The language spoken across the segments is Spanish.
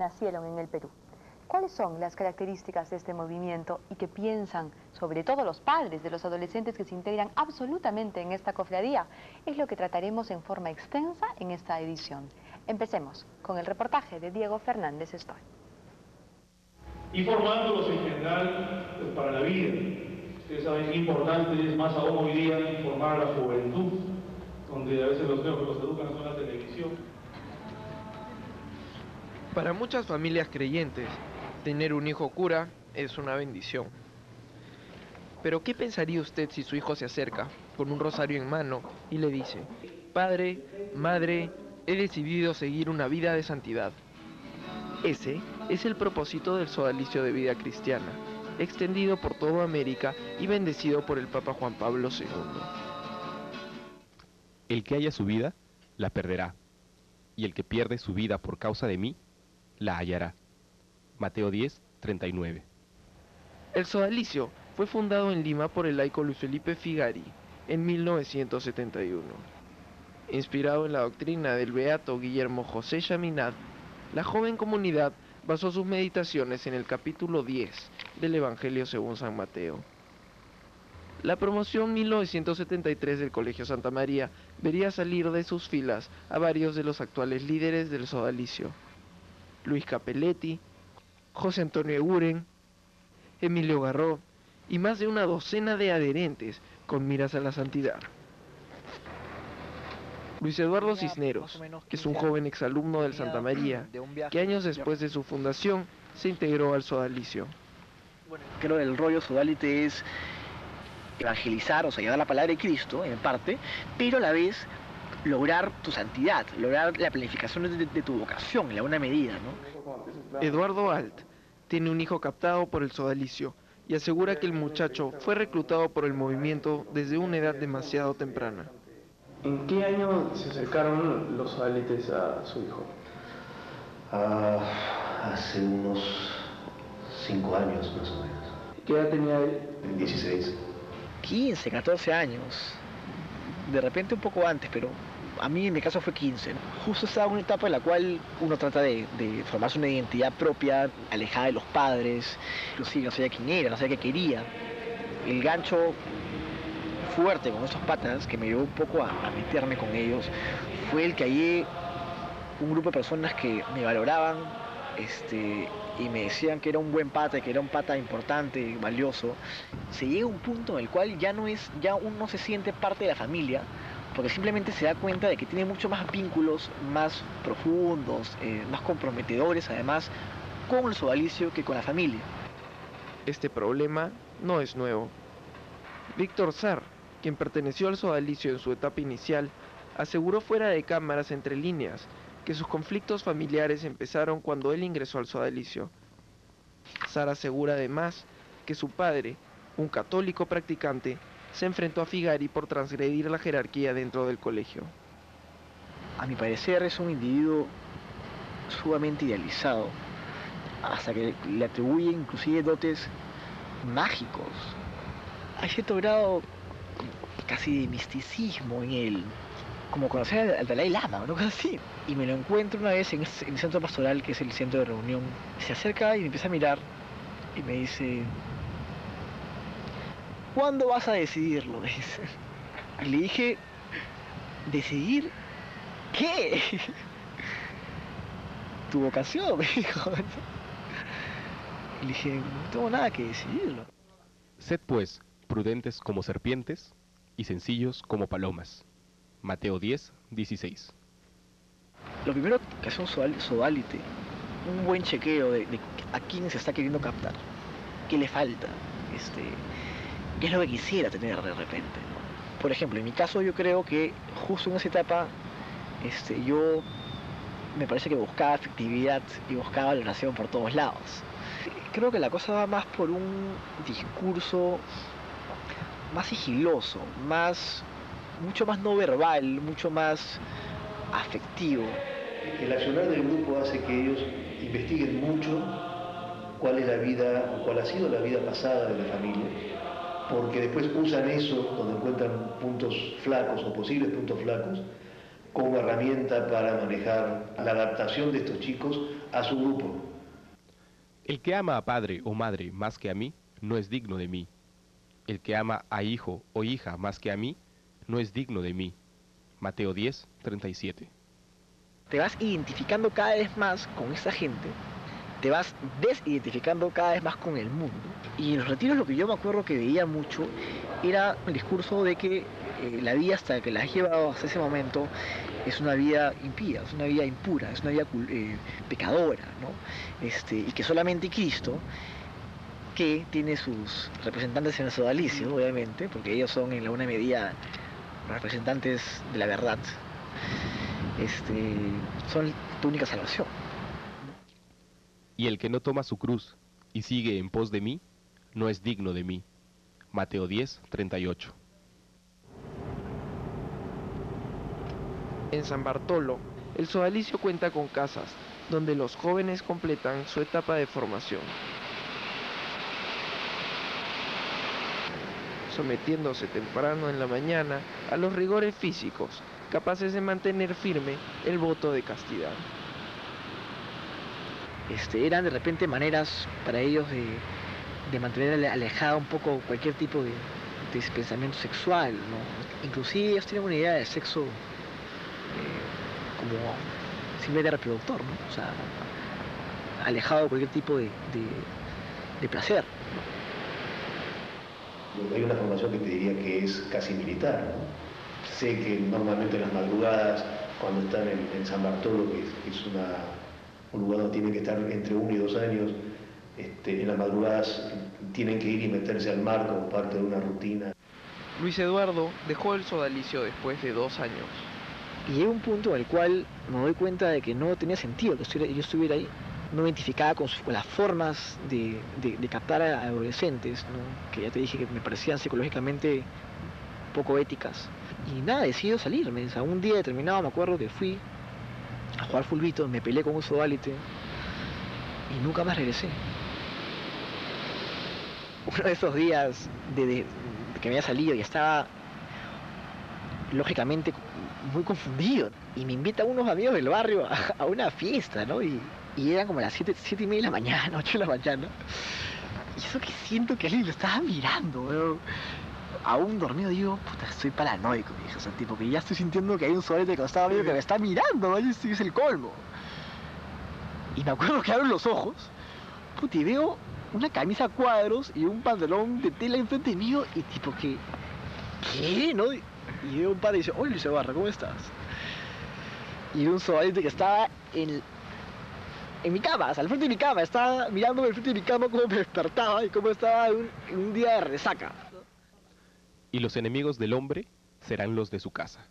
nacieron en el Perú. ¿Cuáles son las características de este movimiento y qué piensan, sobre todo los padres de los adolescentes que se integran absolutamente en esta cofradía? Es lo que trataremos en forma extensa en esta edición. Empecemos con el reportaje de Diego Fernández Estoy. Y formándolos en general pues, para la vida. Ustedes saben que importante es más aún hoy día formar a la juventud, donde a veces los creo que los educan con la televisión. Para muchas familias creyentes, tener un hijo cura es una bendición. Pero ¿qué pensaría usted si su hijo se acerca con un rosario en mano y le dice: Padre, madre, he decidido seguir una vida de santidad? Ese es el propósito del sodalicio de vida cristiana, extendido por toda América y bendecido por el Papa Juan Pablo II. El que haya su vida, la perderá, y el que pierde su vida por causa de mí, la hallará. Mateo 10, 39. El sodalicio fue fundado en Lima por el laico Luis Felipe Figari en 1971. Inspirado en la doctrina del beato Guillermo José Chaminade, la joven comunidad basó sus meditaciones en el capítulo 10 del Evangelio según San Mateo. La promoción 1973 del Colegio Santa María vería salir de sus filas a varios de los actuales líderes del sodalicio: Luis Capelletti, José Antonio Eguren, Emilio Garró y más de una docena de adherentes con miras a la santidad. Luis Eduardo Cisneros es un joven exalumno del Santa María que años después de su fundación se integró al sodalicio. Bueno, creo que el rollo sodalite es evangelizar, o sea, llevar la palabra de Cristo en parte, pero a la vez lograr tu santidad, lograr la planificación de tu vocación en alguna medida, ¿no? Eduardo Alt tiene un hijo captado por el sodalicio y asegura que el muchacho fue reclutado por el movimiento desde una edad demasiado temprana. ¿En qué año se acercaron los sodalites a su hijo? Hace unos 5 años más o menos. ¿Qué edad tenía él? 16. 15, 14 años. De repente un poco antes, pero a mí en mi caso fue 15. Justo estaba en una etapa en la cual uno trata de formarse una identidad propia, alejada de los padres, inclusive no sabía quién era, no sabía qué quería. El gancho fuerte con esos patas que me llevó un poco a meterme con ellos fue el que hallé un grupo de personas que me valoraban y me decían que era un buen pata, que era un pata importante, valioso. Se llega a un punto en el cual ya uno se siente parte de la familia, porque simplemente se da cuenta de que tiene mucho más vínculos, más profundos, más comprometedores además con el sodalicio que con la familia. Este problema no es nuevo. Víctor Sar, quien perteneció al sodalicio en su etapa inicial, aseguró fuera de cámaras entre líneas que sus conflictos familiares empezaron cuando él ingresó al sodalicio. Sar asegura además que su padre, un católico practicante, se enfrentó a Figari por transgredir la jerarquía dentro del colegio. A mi parecer es un individuo sumamente idealizado, hasta que le atribuyen inclusive dotes mágicos. Hay cierto grado casi de misticismo en él, como conocer al Dalai Lama o algo así. Y me lo encuentro una vez en el centro pastoral, que es el centro de reunión. Se acerca y me empieza a mirar y me dice: ¿cuándo vas a decidirlo? Me dice. Y le dije: ¿decidir qué? Tu vocación, me dijo. Y le dije: no tengo nada que decidirlo. Sed pues prudentes como serpientes y sencillos como palomas. Mateo 10, 16. Lo primero que hace un sodalite, un buen chequeo de a quién se está queriendo captar, qué le falta, qué es lo que quisiera tener de repente, ¿no? Por ejemplo, en mi caso yo creo que justo en esa etapa yo me parece que buscaba afectividad y buscaba valoración por todos lados. Creo que la cosa va más por un discurso más sigiloso, mucho más no verbal, mucho más afectivo. El accionar del grupo hace que ellos investiguen mucho cuál es la vida, o cuál ha sido la vida pasada de la familia, porque después usan eso, donde encuentran puntos flacos o posibles puntos flacos, como herramienta para manejar la adaptación de estos chicos a su grupo. El que ama a padre o madre más que a mí, no es digno de mí. El que ama a hijo o hija más que a mí, no es digno de mí. Mateo 10, 37. Te vas identificando cada vez más con esa gente, te vas desidentificando cada vez más con el mundo. Y en los retiros lo que yo me acuerdo que veía mucho era el discurso de que la vida hasta que la has llevado hasta ese momento es una vida impía, es una vida impura, es una vida pecadora, ¿no? Y que solamente Cristo, que tiene sus representantes en el sodalicio, obviamente, porque ellos son en alguna medida representantes de la verdad, son tu única salvación. Y el que no toma su cruz y sigue en pos de mí, no es digno de mí. Mateo 10, 38. En San Bartolo, el sodalicio cuenta con casas, donde los jóvenes completan su etapa de formación, sometiéndose temprano en la mañana a los rigores físicos, capaces de mantener firme el voto de castidad. Eran de repente maneras para ellos de mantener alejada un poco cualquier tipo de pensamiento sexual, ¿no? Inclusive ellos tienen una idea del sexo como simplemente reproductor, ¿no? O sea, alejado de cualquier tipo de placer. Hay una formación que te diría que es casi militar, ¿no? Sé que normalmente en las madrugadas, cuando están en San Bartolo, que es un lugar donde tienen que estar entre 1 y 2 años, en las madrugadas tienen que ir y meterse al mar como parte de una rutina. Luis Eduardo dejó el sodalicio después de 2 años. Y llega un punto en el cual me doy cuenta de que no tenía sentido que yo estuviera ahí. No me identificaba con las formas de captar a adolescentes, ¿no? Que ya te dije que me parecían psicológicamente poco éticas. Y nada, decidí salirme. O sea, un día determinado me acuerdo que fui a jugar fulbito, me peleé con un sodalite y nunca más regresé. Uno de esos días de que me había salido y estaba lógicamente muy confundido, y me invitan unos amigos del barrio a una fiesta, ¿no? Y eran como las 7:30 de la mañana, 8 de la mañana. Y eso que siento que alguien lo estaba mirando, ¿no? Aún dormido digo, puta, estoy paranoico, dije, o sea, tipo que ya estoy sintiendo que hay un solete que estaba medio que me está mirando, ¿no? Y es el colmo. Y me acuerdo que abro los ojos, puta, y veo una camisa a cuadros y un pantalón de tela enfrente mío, y tipo que, ¿qué? ¿No? Y veo un padre y dice, oye Luis Ibarra, ¿cómo estás? Y veo un sobalite que estaba en mi cama, o sea, al frente de mi cama, estaba mirándome al frente de mi cama cómo me despertaba y cómo estaba en un día de resaca. Y los enemigos del hombre serán los de su casa.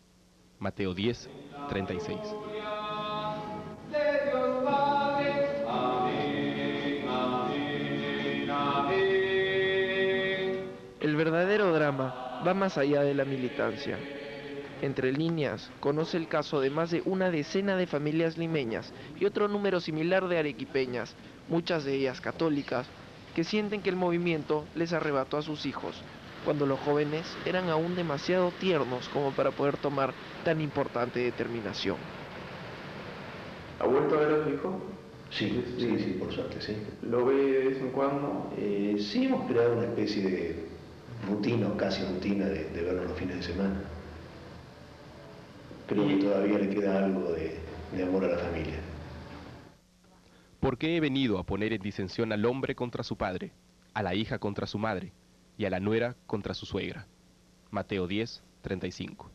Mateo 10, 36. El verdadero drama va más allá de la militancia. Entre líneas, conoce el caso de más de una decena de familias limeñas y otro número similar de arequipeñas, muchas de ellas católicas, que sienten que el movimiento les arrebató a sus hijos, cuando los jóvenes eran aún demasiado tiernos como para poder tomar tan importante determinación. ¿Ha vuelto a ver a su hijo? Sí, por suerte, sí. ¿Lo ve de vez en cuando? Sí, hemos creado una especie de rutina, o casi rutina, de vernos los fines de semana. Creo que todavía le queda algo de amor a la familia. Porque he venido a poner en disensión al hombre contra su padre, a la hija contra su madre, y a la nuera contra su suegra. Mateo 10, 35.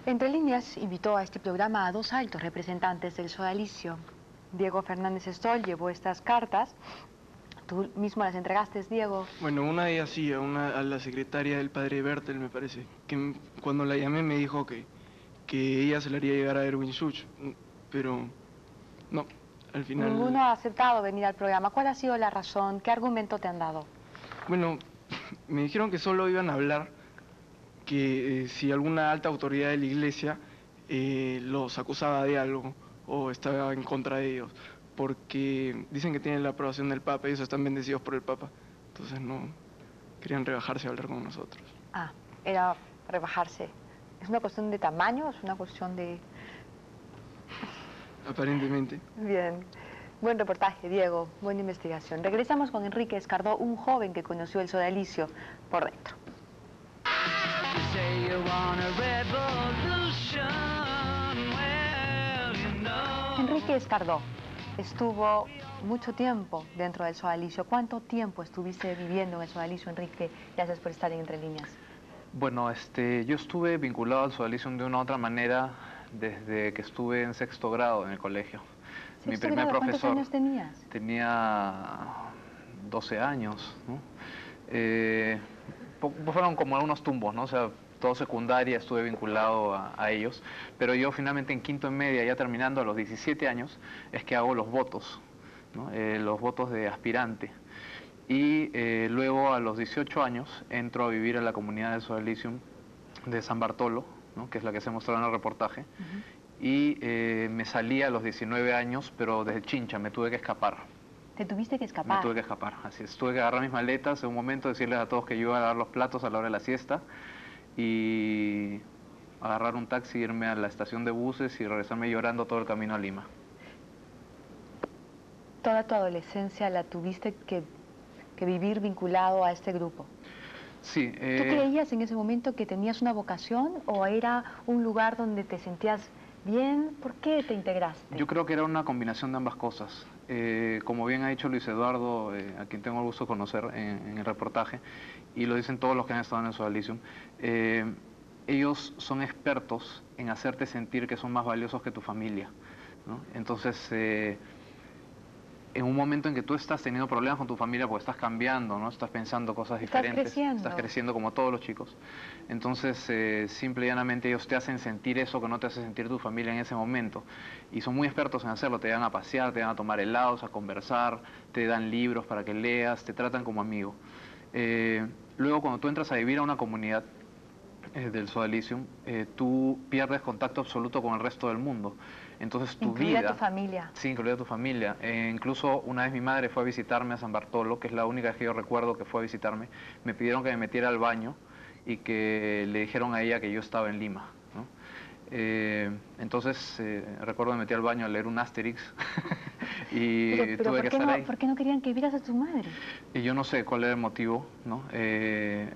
Entre líneas invitó a este programa a 2 altos representantes del sodalicio. Diego Fernández Stoll llevó estas cartas. Tú mismo las entregaste, Diego. Bueno, una de ellas sí, a la secretaria del padre Bertel, me parece. Que cuando la llamé me dijo que ella se la haría llegar a Erwin Such. Pero no, al final... Ninguno ha aceptado venir al programa. ¿Cuál ha sido la razón? ¿Qué argumento te han dado? Bueno, me dijeron que solo iban a hablar que si alguna alta autoridad de la iglesia los acusaba de algo o estaba en contra de ellos, porque dicen que tienen la aprobación del Papa y ellos están bendecidos por el Papa, entonces no querían rebajarse a hablar con nosotros. Ah, era rebajarse? ¿Es una cuestión de tamaño o es una cuestión de...? Aparentemente. Bien. Buen reportaje, Diego. Buena investigación. Regresamos con Enrique Escardó, un joven que conoció el sodalicio por dentro. Enrique Escardó estuvo mucho tiempo dentro del sodalicio. ¿Cuánto tiempo estuviste viviendo en el sodalicio, Enrique? Gracias por estar en Entre Líneas. Bueno, yo estuve vinculado al sodalicio de una u otra manera desde que estuve en sexto grado en el colegio. Mi primer profesor. ¿Cuántos años tenías? Tenía 12 años, ¿no? Fueron como algunos tumbos, ¿no? O sea, todo secundaria estuve vinculado a ellos, pero yo finalmente en quinto en media, ya terminando a los 17 años, es que hago los votos, ¿no? Los votos de aspirante. Y luego a los 18 años entro a vivir a la comunidad de Sodalicium de San Bartolo, ¿no? Que es la que se mostró en el reportaje. Y me salí a los 19 años, pero desde Chincha me tuve que escapar. ¿Te tuviste que escapar? Me tuve que escapar, así es. Tuve que agarrar mis maletas en un momento, decirles a todos que yo iba a lavar los platos a la hora de la siesta y agarrar un taxi, irme a la estación de buses y regresarme llorando todo el camino a Lima. ¿Toda tu adolescencia la tuviste que vivir vinculado a este grupo? Sí. ¿Tú creías en ese momento que tenías una vocación o era un lugar donde te sentías bien? ¿Por qué te integraste? Yo creo que era una combinación de ambas cosas. Como bien ha dicho Luis Eduardo, a quien tengo el gusto de conocer en el reportaje, y lo dicen todos los que han estado en el Sodalicium, ellos son expertos en hacerte sentir que son más valiosos que tu familia, ¿no? Entonces, en un momento en que tú estás teniendo problemas con tu familia porque estás cambiando, ¿no? Estás pensando cosas diferentes. Estás creciendo como todos los chicos. Entonces, simple y llanamente ellos te hacen sentir eso que no te hace sentir tu familia en ese momento. Y son muy expertos en hacerlo. Te dan a pasear, te dan a tomar helados, a conversar, te dan libros para que leas, te tratan como amigo. Luego, cuando tú entras a vivir a una comunidad del Sodalicium, tú pierdes contacto absoluto con el resto del mundo. Entonces tu vida... Incluida tu familia. Sí, incluida tu familia. Incluso una vez mi madre fue a visitarme a San Bartolo, que es la única vez que yo recuerdo que fue a visitarme. Me pidieron que me metiera al baño y que le dijeron a ella que yo estaba en Lima, ¿no? Entonces recuerdo que me metí al baño a leer un Asterix y pero tuve que estar ahí. ¿por qué no querían que vieras a tu madre? Y yo no sé cuál era el motivo, ¿no?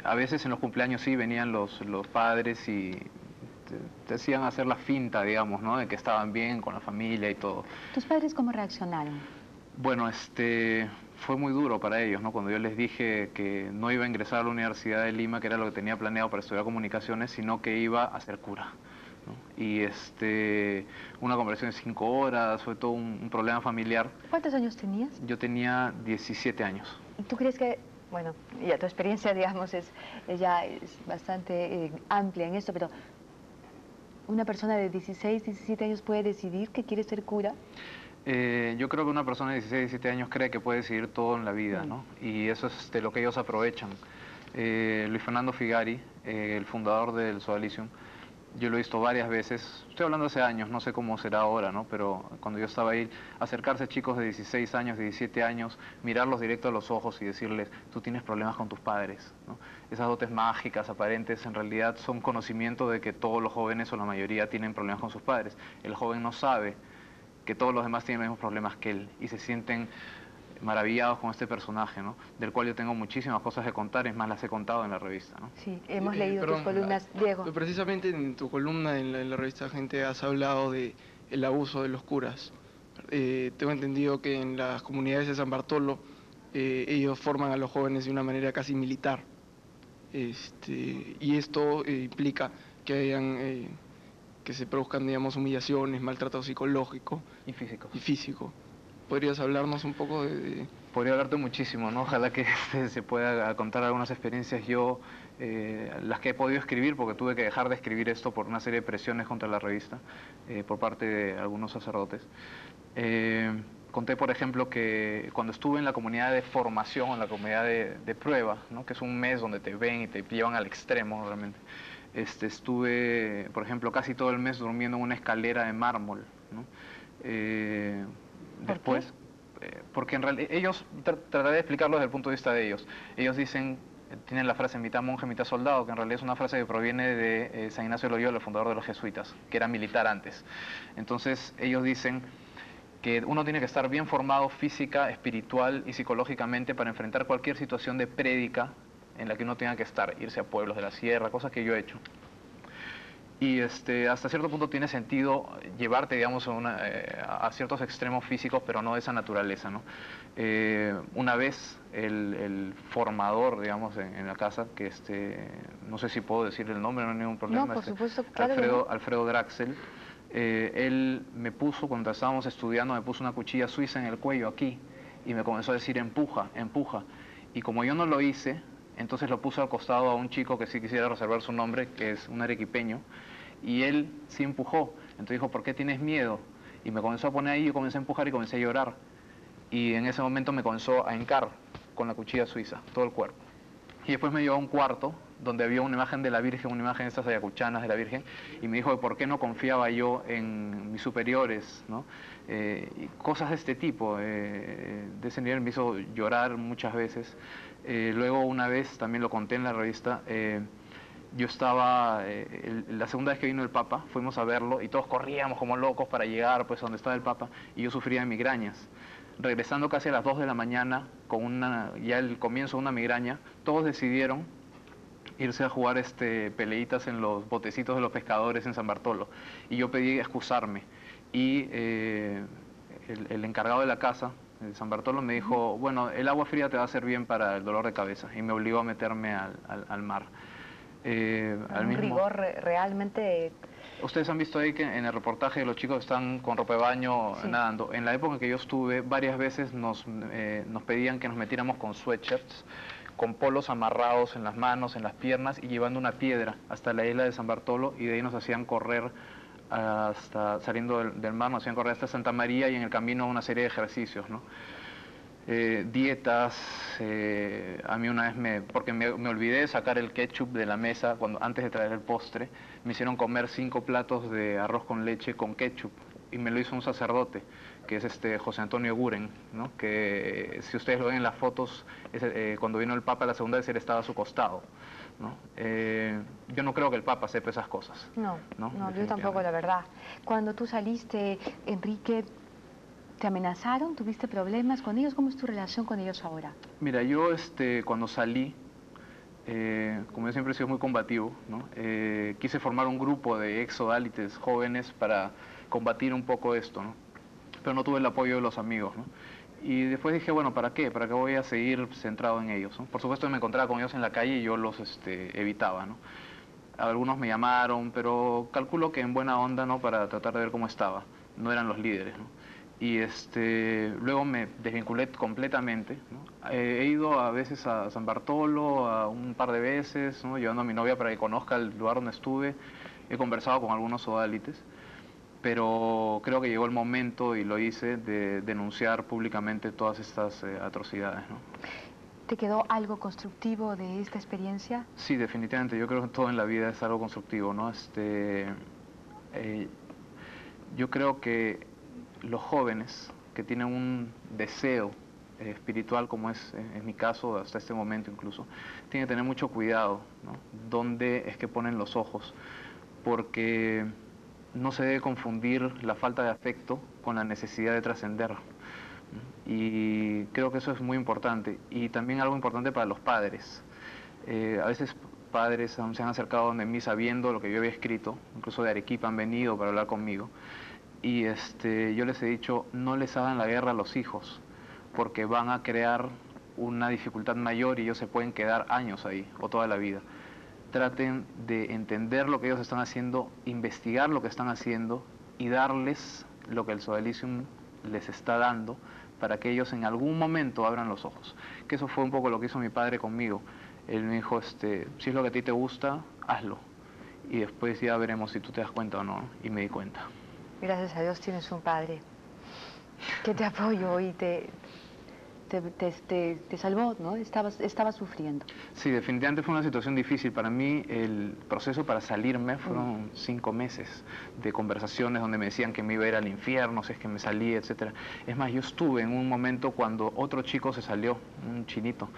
A veces en los cumpleaños sí venían los padres y te hacían hacer la finta, digamos, ¿no? De que estaban bien con la familia y todo. ¿Tus padres cómo reaccionaron? Bueno, fue muy duro para ellos, ¿no? Cuando yo les dije que no iba a ingresar a la Universidad de Lima, que era lo que tenía planeado para estudiar comunicaciones, sino que iba a ser cura, ¿no? Y una conversación de 5 horas, fue todo un problema familiar. ¿Cuántos años tenías? Yo tenía 17 años. ¿Y tú crees que, bueno, ya tu experiencia, digamos, ya es bastante amplia en esto, pero una persona de 16, 17 años puede decidir que quiere ser cura? Yo creo que una persona de 16, 17 años cree que puede decidir todo en la vida, ¿no? Y eso es de lo que ellos aprovechan. Luis Fernando Figari, el fundador del Sodalicium, yo lo he visto varias veces, estoy hablando hace años, no sé cómo será ahora, ¿no? Pero cuando yo estaba ahí, acercarse a chicos de 16 años, de 17 años, mirarlos directo a los ojos y decirles, tú tienes problemas con tus padres, ¿no? Esas dotes mágicas, aparentes, en realidad son conocimiento de que todos los jóvenes o la mayoría tienen problemas con sus padres. El joven no sabe que todos los demás tienen los mismos problemas que él y se sienten maravillados con este personaje, ¿no? Del cual yo tengo muchísimas cosas que contar, es más, las he contado en la revista, ¿no? Sí, hemos leído tus columnas, Diego. Precisamente en tu columna en la revista Gente has hablado de el abuso de los curas. Tengo entendido que en las comunidades de San Bartolo ellos forman a los jóvenes de una manera casi militar. Y esto implica que se produzcan, digamos, humillaciones, maltrato psicológico Y físicos. y físico. ¿Podrías hablarnos un poco de...? Podría hablarte muchísimo, ¿no? Ojalá que se pueda contar algunas experiencias. Yo, las que he podido escribir, porque tuve que dejar de escribir esto por una serie de presiones contra la revista, por parte de algunos sacerdotes. Conté, por ejemplo, que cuando estuve en la comunidad de formación, en la comunidad de prueba, ¿no? Que es un mes donde te ven y te llevan al extremo, realmente. Estuve, por ejemplo, casi todo el mes durmiendo en una escalera de mármol, ¿no? Después, porque en realidad ellos, trataré de explicarlo desde el punto de vista de ellos. Ellos dicen, tienen la frase mitad monje, mitad soldado, que en realidad es una frase que proviene de San Ignacio de Loyola, el fundador de los jesuitas, que era militar antes. Entonces ellos dicen que uno tiene que estar bien formado física, espiritual y psicológicamente para enfrentar cualquier situación de prédica en la que uno tenga que estar, irse a pueblos de la sierra, cosas que yo he hecho. Y hasta cierto punto tiene sentido llevarte, digamos, a ciertos extremos físicos, pero no de esa naturaleza, ¿no? Una vez el formador, digamos, en la casa, que no sé si puedo decir el nombre, no hay ningún problema. No, por supuesto, claro que no. Alfredo Draxel, él me puso, cuando estábamos estudiando, me puso una cuchilla suiza en el cuello aquí y me comenzó a decir empuja, empuja. Y como yo no lo hice, entonces lo puso al costado a un chico que sí quisiera reservar su nombre, que es un arequipeño, y él sí empujó. Entonces dijo, ¿por qué tienes miedo? Y me comenzó a poner ahí, yo comencé a empujar y comencé a llorar. Y en ese momento me comenzó a hincar con la cuchilla suiza, todo el cuerpo. Y después me llevó a un cuarto donde había una imagen de la Virgen, una imagen de estas ayacuchanas de la Virgen, y me dijo de por qué no confiaba yo en mis superiores, ¿no? Y cosas de este tipo, de ese nivel me hizo llorar muchas veces. Luego una vez, también lo conté en la revista, yo estaba, la segunda vez que vino el Papa, fuimos a verlo y todos corríamos como locos para llegar pues a donde estaba el Papa, y yo sufría de migrañas. Regresando casi a las 2 de la mañana, con ya el comienzo de una migraña, todos decidieron irse a jugar peleitas en los botecitos de los pescadores en San Bartolo. Y yo pedí excusarme. Y el encargado de la casa, de San Bartolo, me dijo, bueno, el agua fría te va a hacer bien para el dolor de cabeza. Y me obligó a meterme al mar. Un rigor realmente... Ustedes han visto ahí que en el reportaje los chicos están con ropa de baño nadando. En la época en que yo estuve, varias veces nos pedían que nos metiéramos con sweatshirts, con polos amarrados en las manos, en las piernas y llevando una piedra hasta la isla de San Bartolo, y de ahí nos hacían correr hasta, saliendo del mar, nos hacían correr hasta Santa María, y en el camino una serie de ejercicios, ¿no? Dietas, a mí una vez porque me olvidé de sacar el ketchup de la mesa antes de traer el postre, me hicieron comer 5 platos de arroz con leche con ketchup, y me lo hizo un sacerdote, que es José Antonio Guren, ¿no? Que si ustedes lo ven en las fotos, cuando vino el Papa la segunda vez él estaba a su costado, ¿no? Yo no creo que el Papa sepa esas cosas. No, yo tampoco, la verdad. Cuando tú saliste, Enrique, ¿te amenazaron? ¿Tuviste problemas con ellos? ¿Cómo es tu relación con ellos ahora? Mira, yo cuando salí, como yo siempre he sido muy combativo, ¿no? Quise formar un grupo de exodálites jóvenes para combatir un poco esto, ¿no? Pero no tuve el apoyo de los amigos, ¿no? Y después dije, bueno, ¿para qué? ¿Para qué voy a seguir centrado en ellos, ¿no? Por supuesto me encontraba con ellos en la calle y yo los evitaba, ¿no? Algunos me llamaron, pero calculo que en buena onda, ¿no? Para tratar de ver cómo estaba. No eran los líderes, ¿no? Y luego me desvinculé completamente, ¿no? He ido a veces a San Bartolo, a un par de veces, ¿no? Llevando a mi novia para que conozca el lugar donde estuve. He conversado con algunos sodálites, pero creo que llegó el momento, y lo hice, de denunciar públicamente todas estas atrocidades, ¿no? ¿Te quedó algo constructivo de esta experiencia? Sí, definitivamente. Yo creo que todo en la vida es algo constructivo, ¿no? Yo creo que los jóvenes que tienen un deseo espiritual, como es en mi caso hasta este momento incluso, tienen que tener mucho cuidado, ¿no? Dónde es que ponen los ojos, porque no se debe confundir la falta de afecto con la necesidad de trascender. Y creo que eso es muy importante. Y también algo importante para los padres. A veces padres se han acercado donde mí sabiendo lo que yo había escrito, incluso de Arequipa han venido para hablar conmigo. Y yo les he dicho, no les hagan la guerra a los hijos, porque van a crear una dificultad mayor y ellos se pueden quedar años ahí, o toda la vida. Traten de entender lo que ellos están haciendo, investigar lo que están haciendo y darles lo que el Sodalicium les está dando para que ellos en algún momento abran los ojos. Que eso fue un poco lo que hizo mi padre conmigo. Él me dijo, si es lo que a ti te gusta, hazlo. Y después ya veremos si tú te das cuenta o no. Y me di cuenta. Gracias a Dios tienes un padre que te apoyó y te salvó, ¿no? Estabas sufriendo. Sí, definitivamente fue una situación difícil. Para mí el proceso para salirme fueron 5 meses de conversaciones donde me decían que me iba a ir al infierno, si es que me salía, etc. Es más, yo estuve en un momento cuando otro chico se salió, un chinito,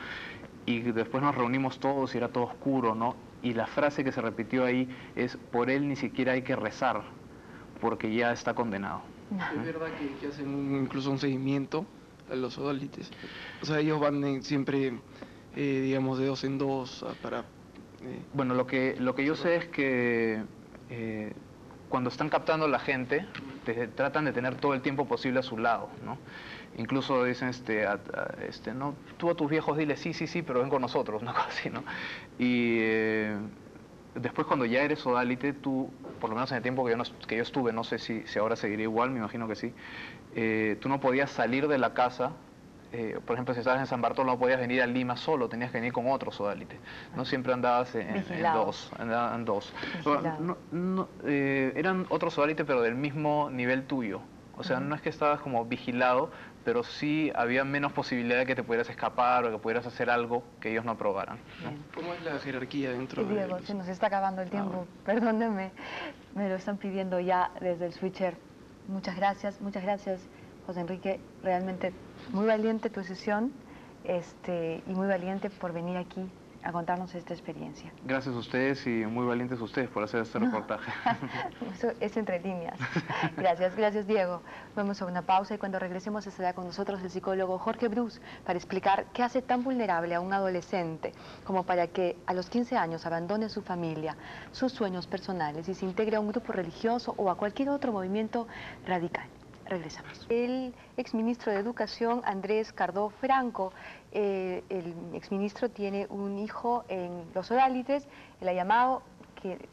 y después nos reunimos todos y era todo oscuro, ¿no? Y la frase que se repitió ahí es: por él ni siquiera hay que rezar, porque ya está condenado. Es verdad que hacen incluso un seguimiento a los sodalites. O sea, ellos van siempre, digamos, de 2 en 2 para... Bueno, lo que yo sé es que cuando están captando a la gente, tratan de tener todo el tiempo posible a su lado, ¿no? Incluso dicen, no, tú a tus viejos dile sí, pero ven con nosotros, una cosa así, ¿no? Y después, cuando ya eres sodalite, tú, por lo menos en el tiempo que yo estuve, no sé si ahora seguiría igual, me imagino que sí, tú no podías salir de la casa. Por ejemplo, si estabas en San Bartolo, no podías venir a Lima solo, tenías que venir con otro sodalite. No siempre andabas en dos. Eran otros sodalites, pero del mismo nivel tuyo. O sea, no es que estabas como vigilado, pero sí había menos posibilidad de que te pudieras escapar o que pudieras hacer algo que ellos no aprobaran, ¿no? ¿Cómo es la jerarquía dentro de Diego, se nos está acabando el tiempo, perdóneme, me lo están pidiendo ya desde el switcher. Muchas gracias, José Enrique, realmente muy valiente tu sesión y muy valiente por venir aquí a contarnos esta experiencia. Gracias a ustedes y muy valientes ustedes por hacer este reportaje. Eso es entre líneas. Gracias Diego. Vamos a una pausa y cuando regresemos estará con nosotros el psicólogo Jorge Bruce para explicar qué hace tan vulnerable a un adolescente como para que a los 15 años abandone su familia, sus sueños personales y se integre a un grupo religioso o a cualquier otro movimiento radical. Regresamos. El exministro de Educación, Andrés Cardó Franco, el exministro tiene un hijo en los sodálites, él ha llamado,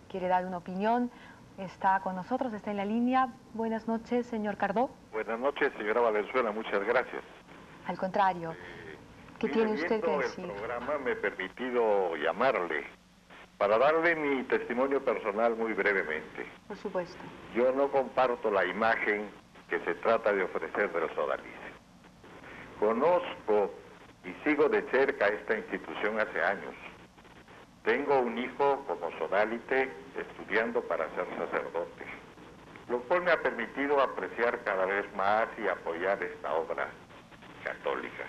quiere dar una opinión, está con nosotros, está en la línea. Buenas noches, señor Cardó. Buenas noches, señora Valenzuela, muchas gracias. Al contrario, ¿qué tiene usted que decir? El programa me he permitido llamarle para darle mi testimonio personal muy brevemente. Por supuesto. Yo no comparto la imagen que se trata de ofrecer del sodalice. Conozco y sigo de cerca esta institución hace años. Tengo un hijo como sodalite estudiando para ser sacerdote, lo cual me ha permitido apreciar cada vez más y apoyar esta obra católica.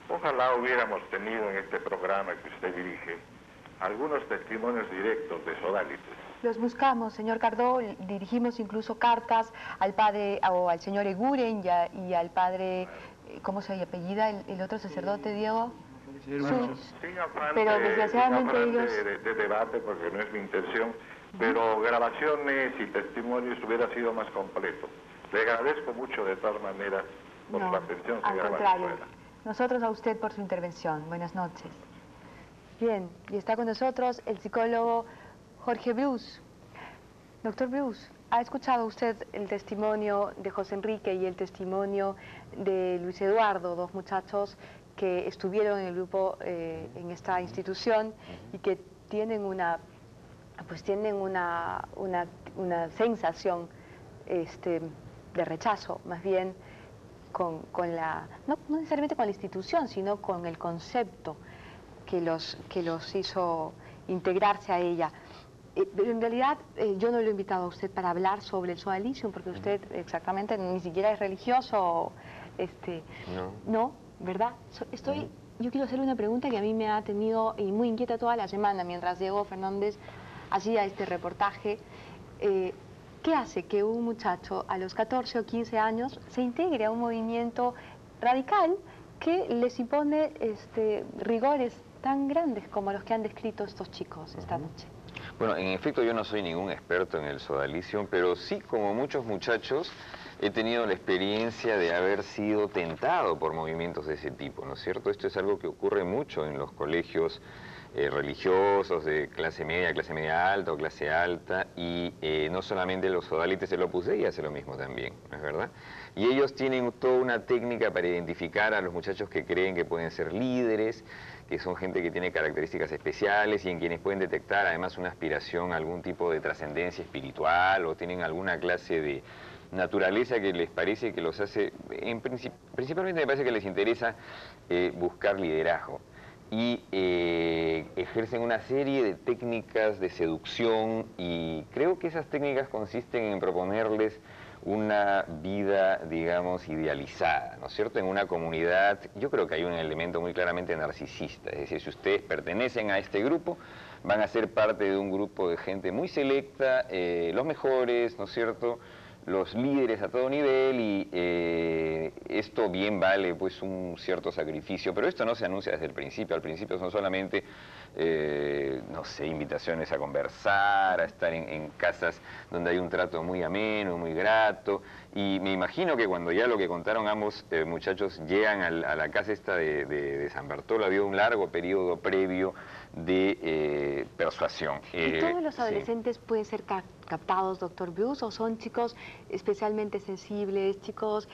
Ojalá hubiéramos tenido en este programa que usted dirige algunos testimonios directos de sodalites. Los buscamos, señor Cardó, dirigimos incluso cartas al padre o al señor Eguren y al padre, ¿cómo se apellida el otro sacerdote, Diego? Sin afán pero desgraciadamente ellos... de debate, porque no es mi intención, pero grabaciones y testimonios hubiera sido más completo. Le agradezco mucho de todas maneras por su atención, señora Valenzuela. Nosotros a usted por su intervención. Buenas noches. Bien, y está con nosotros el psicólogo Jorge Bruce. Doctor Bruce, ¿ha escuchado usted el testimonio de José Enrique y el testimonio de Luis Eduardo, dos muchachos que estuvieron en el grupo, en esta institución y que tienen una sensación de rechazo, más bien con la, no necesariamente con la institución, sino con el concepto que los hizo integrarse a ella? Pero en realidad yo no lo he invitado a usted para hablar sobre el sodalicium, porque usted exactamente ni siquiera es religioso, no, ¿verdad? Yo quiero hacerle una pregunta que a mí me ha tenido muy inquieta toda la semana mientras Diego Fernández hacía este reportaje. ¿Qué hace que un muchacho a los 14 o 15 años se integre a un movimiento radical que les impone rigores tan grandes como los que han descrito estos chicos esta noche? Bueno, en efecto yo no soy ningún experto en el sodalicium, pero sí, como muchos muchachos, he tenido la experiencia de haber sido tentado por movimientos de ese tipo, ¿no es cierto? Esto es algo que ocurre mucho en los colegios religiosos de clase media alta o clase alta, y no solamente los sodalites del Opus Dei hace lo mismo también, ¿no es verdad? Y ellos tienen toda una técnica para identificar a los muchachos que creen que pueden ser líderes, que son gente que tiene características especiales y en quienes pueden detectar además una aspiración a algún tipo de trascendencia espiritual o tienen alguna clase de naturaleza que les parece que los hace, principalmente me parece que les interesa buscar liderazgo. Y ejercen una serie de técnicas de seducción y creo que esas técnicas consisten en proponerles una vida, digamos, idealizada, ¿no es cierto? En una comunidad, yo creo que hay un elemento muy claramente narcisista, es decir, si ustedes pertenecen a este grupo, van a ser parte de un grupo de gente muy selecta, los mejores, ¿no es cierto?, los líderes a todo nivel, y esto bien vale pues un cierto sacrificio, pero esto no se anuncia desde el principio. Al principio son solamente, no sé, invitaciones a conversar, a estar en casas donde hay un trato muy ameno, muy grato, y me imagino que cuando ya lo que contaron ambos muchachos llegan a la casa esta de San Bartolo, había un largo periodo previo de persuasión. ¿Y todos los Sí. adolescentes pueden ser captados, doctor Bruce, o son chicos especialmente sensibles, chicos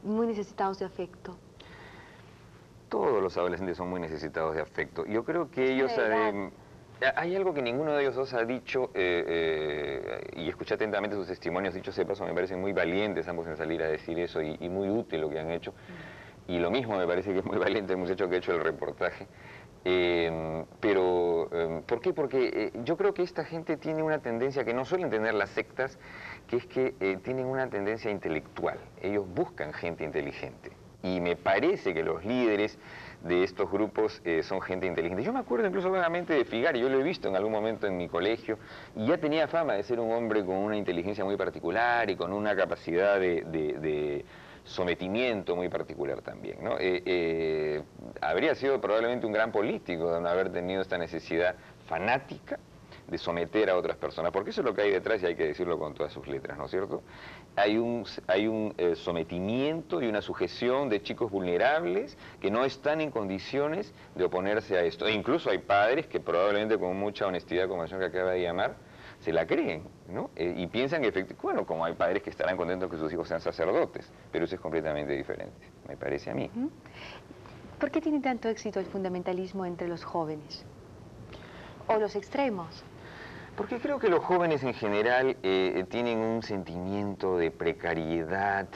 muy necesitados de afecto? Todos los adolescentes son muy necesitados de afecto. Yo creo que ellos... hay algo que ninguno de ellos dos ha dicho, y escuché atentamente sus testimonios, dicho sea de paso, me parecen muy valientes ambos en salir a decir eso, y muy útil lo que han hecho. Y lo mismo me parece que es muy valiente el muchacho que ha hecho el reportaje. ¿Por qué? Porque yo creo que esta gente tiene una tendencia que no suelen tener las sectas, que es que tienen una tendencia intelectual. Ellos buscan gente inteligente. Y me parece que los líderes de estos grupos son gente inteligente. Yo me acuerdo incluso vagamente de Figari, yo lo he visto en algún momento en mi colegio, y ya tenía fama de ser un hombre con una inteligencia muy particular y con una capacidad de sometimiento muy particular también, ¿no? Habría sido probablemente un gran político de no haber tenido esta necesidad fanática de someter a otras personas, porque eso es lo que hay detrás, y hay que decirlo con todas sus letras, ¿no es cierto? Hay un sometimiento y una sujeción de chicos vulnerables que no están en condiciones de oponerse a esto. E incluso hay padres que probablemente con mucha honestidad, como el señor que acaba de llamar, se la creen, ¿no? Y piensan que efectivamente, bueno, como hay padres que estarán contentos que sus hijos sean sacerdotes, pero eso es completamente diferente, me parece a mí. ¿Por qué tiene tanto éxito el fundamentalismo entre los jóvenes? ¿O los extremos? Porque creo que los jóvenes en general tienen un sentimiento de precariedad,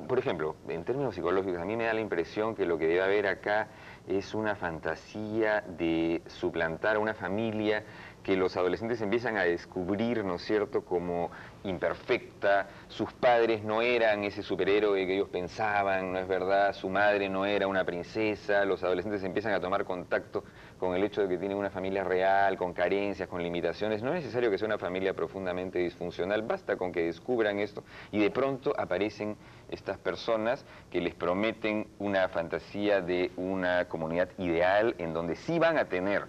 por ejemplo, en términos psicológicos, a mí me da la impresión que lo que debe haber acá es una fantasía de suplantar a una familia que los adolescentes empiezan a descubrir, ¿no es cierto?, como imperfecta. Sus padres no eran ese superhéroe que ellos pensaban, ¿no es verdad? Su madre no era una princesa. Los adolescentes empiezan a tomar contacto con el hecho de que tienen una familia real, con carencias, con limitaciones. No es necesario que sea una familia profundamente disfuncional, basta con que descubran esto, y de pronto aparecen estas personas que les prometen una fantasía de una comunidad ideal en donde sí van a tener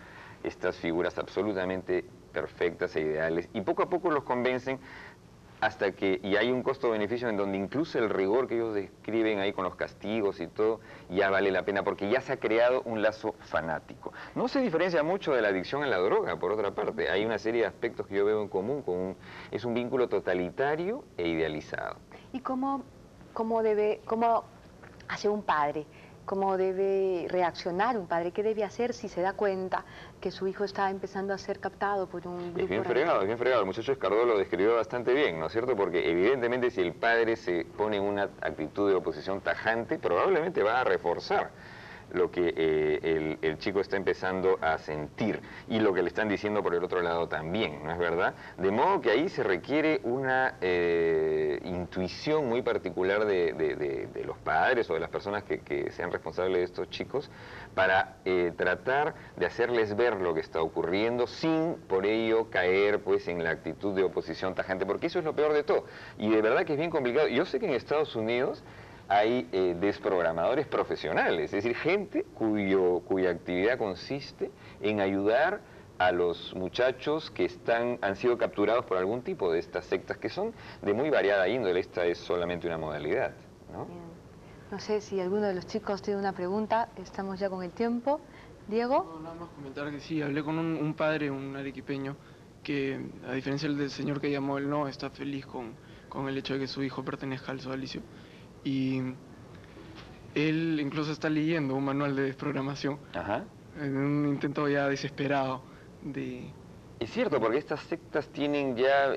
estas figuras absolutamente perfectas e ideales, y poco a poco los convencen hasta que, y hay un costo-beneficio en donde incluso el rigor que ellos describen ahí con los castigos y todo, ya vale la pena, porque ya se ha creado un lazo fanático. No se diferencia mucho de la adicción a la droga, por otra parte. Hay una serie de aspectos que yo veo en común, es un vínculo totalitario e idealizado. ¿Y cómo hace un padre? ¿Cómo debe reaccionar un padre? ¿Qué debe hacer si se da cuenta que su hijo está empezando a ser captado por un grupo? Es bien fregado, es bien fregado. El muchacho Escardó lo describió bastante bien, ¿no es cierto? Porque evidentemente si el padre se pone en una actitud de oposición tajante, probablemente va a reforzar lo que el chico está empezando a sentir, y lo que le están diciendo por el otro lado también, ¿no es verdad? De modo que ahí se requiere una intuición muy particular de los padres o de las personas que sean responsables de estos chicos, para tratar de hacerles ver lo que está ocurriendo sin por ello caer pues en la actitud de oposición tajante, porque eso es lo peor de todo, y de verdad que es bien complicado. Yo sé que en Estados Unidos hay desprogramadores profesionales, es decir, gente cuya actividad consiste en ayudar a los muchachos que han sido capturados por algún tipo de estas sectas, que son de muy variada índole. Esta es solamente una modalidad, ¿no? Bien. No sé si alguno de los chicos tiene una pregunta, estamos ya con el tiempo. Diego. No, nada más comentar que sí, hablé con un padre, un arequipeño, que a diferencia del señor que llamó, él no está feliz con el hecho de que su hijo pertenezca al sodalicio. Y él incluso está leyendo un manual de desprogramación. Ajá. En un intento ya desesperado de Es cierto, porque estas sectas tienen ya,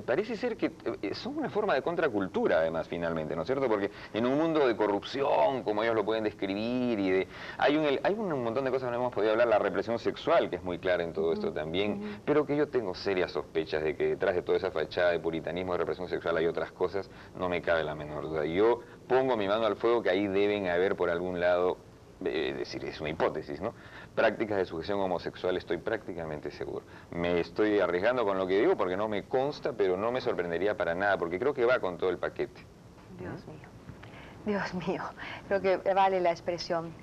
parece ser que son una forma de contracultura además finalmente, ¿no es cierto? Porque en un mundo de corrupción, como ellos lo pueden describir, y hay un montón de cosas que no hemos podido hablar, la represión sexual, que es muy clara en todo esto también, pero que yo tengo serias sospechas de que detrás de toda esa fachada de puritanismo, de represión sexual, hay otras cosas, no me cabe la menor duda. Yo pongo mi mano al fuego que ahí deben haber por algún lado, es decir, es una hipótesis, ¿no? Prácticas de sujeción homosexual, estoy prácticamente seguro. Me estoy arriesgando con lo que digo porque no me consta, pero no me sorprendería para nada, porque creo que va con todo el paquete. Dios mío, Dios mío, creo que vale la expresión.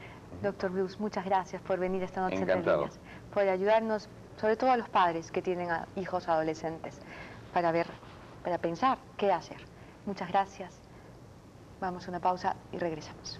Doctor Bruce, muchas gracias por venir esta noche Entre Líneas, por ayudarnos, sobre todo a los padres que tienen a hijos adolescentes, para pensar qué hacer. Muchas gracias. Vamos a una pausa y regresamos.